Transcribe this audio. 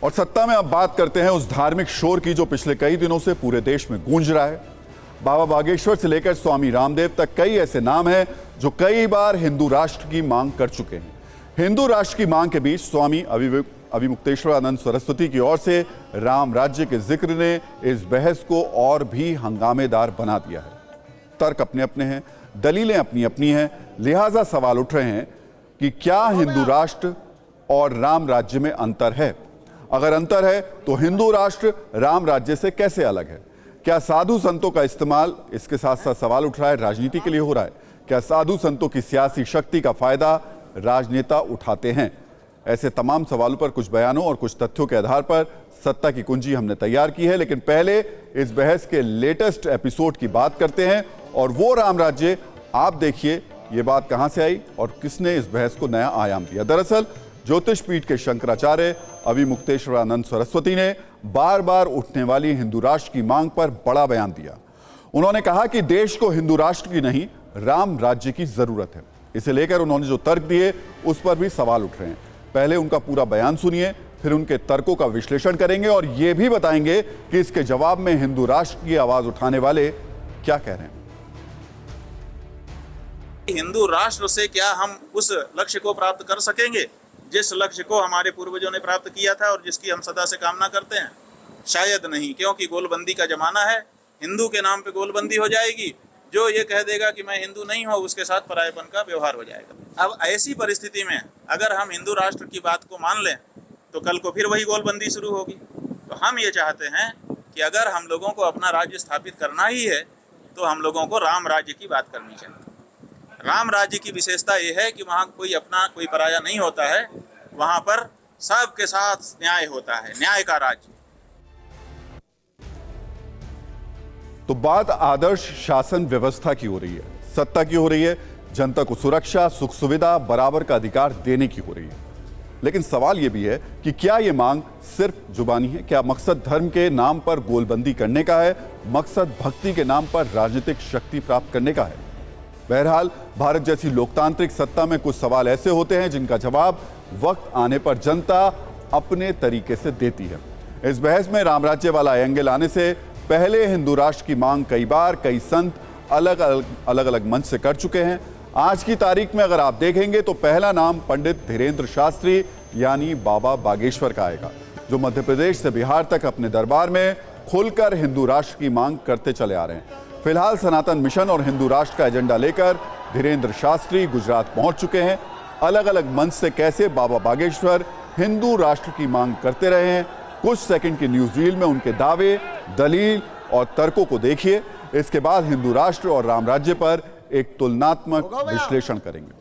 और सत्ता में अब बात करते हैं उस धार्मिक शोर की जो पिछले कई दिनों से पूरे देश में गूंज रहा है। बाबा बागेश्वर से लेकर स्वामी रामदेव तक कई ऐसे नाम हैं जो कई बार हिंदू राष्ट्र की मांग कर चुके हैं। हिंदू राष्ट्र की मांग के बीच स्वामी अविमुक्तेश्वरानंद सरस्वती की ओर से राम राज्य के जिक्र ने इस बहस को और भी हंगामेदार बना दिया है। तर्क अपने अपने हैं, दलीलें अपनी अपनी हैं, लिहाजा सवाल उठ रहे हैं कि क्या हिंदू राष्ट्र और राम राज्य में अंतर है? अगर अंतर है तो हिंदू राष्ट्र राम राज्य से कैसे अलग है? क्या साधु संतों का इस्तेमाल, इसके साथ साथ सवाल उठ रहा है, राजनीति के लिए हो रहा है? क्या साधु संतों की सियासी शक्ति का फायदा राजनेता उठाते हैं? ऐसे तमाम सवालों पर कुछ बयानों और कुछ तथ्यों के आधार पर सत्ता की कुंजी हमने तैयार की है। लेकिन पहले इस बहस के लेटेस्ट एपिसोड की बात करते हैं और वो राम राज्य, आप देखिए ये बात कहां से आई और किसने इस बहस को नया आयाम दिया। दरअसल ज्योतिष पीठ के शंकराचार्य अविमुक्तेश्वरानंद सरस्वती ने बार बार उठने वाली हिंदू राष्ट्र की मांग पर बड़ा बयान दिया। उन्होंने कहा कि देश को हिंदू राष्ट्र की नहीं, राम राज्य की जरूरत है। इसे लेकर उन्होंने जो तर्क दिए उस पर भी सवाल उठ रहे हैं। पहले उनका पूरा बयान सुनिए, फिर उनके तर्कों का विश्लेषण करेंगे और यह भी बताएंगे कि इसके जवाब में हिंदू राष्ट्र की आवाज उठाने वाले क्या कह रहे हैं। हिंदू राष्ट्र से क्या हम उस लक्ष्य को प्राप्त कर सकेंगे जिस लक्ष्य को हमारे पूर्वजों ने प्राप्त किया था और जिसकी हम सदा से कामना करते हैं? शायद नहीं, क्योंकि गोलबंदी का जमाना है। हिंदू के नाम पे गोलबंदी हो जाएगी। जो ये कह देगा कि मैं हिंदू नहीं हूँ, उसके साथ परायेपन का व्यवहार हो जाएगा। अब ऐसी परिस्थिति में अगर हम हिंदू राष्ट्र की बात को मान लें तो कल को फिर वही गोलबंदी शुरू होगी। तो हम ये चाहते हैं कि अगर हम लोगों को अपना राज्य स्थापित करना ही है तो हम लोगों को राम राज्य की बात करनी चाहिए। राम राज्य की विशेषता यह है कि वहाँ कोई अपना कोई पराया नहीं होता है, वहाँ पर सबके साथ न्याय होता है, न्याय का राज्य। तो बात आदर्श शासन व्यवस्था की हो रही है, सत्ता की हो रही है, जनता को सुरक्षा, सुख सुविधा, बराबर का अधिकार देने की हो रही है। लेकिन सवाल यह भी है कि क्या यह मांग सिर्फ जुबानी है? क्या मकसद धर्म के नाम पर गोलबंदी करने का है? मकसद भक्ति के नाम पर राजनीतिक शक्ति प्राप्त करने का है? बहरहाल भारत जैसी लोकतांत्रिक सत्ता में कुछ सवाल ऐसे होते हैं जिनका जवाब वक्त आने पर जनता अपने तरीके से देती है। इस बहस में राम राज्य वाला एंगल आने से पहले हिंदू राष्ट्र की मांग कई बार कई संत अलग अलग मंच से कर चुके हैं। आज की तारीख में अगर आप देखेंगे तो पहला नाम पंडित धीरेन्द्र शास्त्री यानी बाबा बागेश्वर का आएगा, जो मध्य प्रदेश से बिहार तक अपने दरबार में खुलकर हिंदू राष्ट्र की मांग करते चले आ रहे हैं। फिलहाल सनातन मिशन और हिंदू राष्ट्र का एजेंडा लेकर धीरेन्द्र शास्त्री गुजरात पहुंच चुके हैं। अलग अलग मंच से कैसे बाबा बागेश्वर हिंदू राष्ट्र की मांग करते रहे हैं, कुछ सेकंड की न्यूज रील में उनके दावे, दलील और तर्कों को देखिए। इसके बाद हिंदू राष्ट्र और राम राज्य पर एक तुलनात्मक विश्लेषण करेंगे।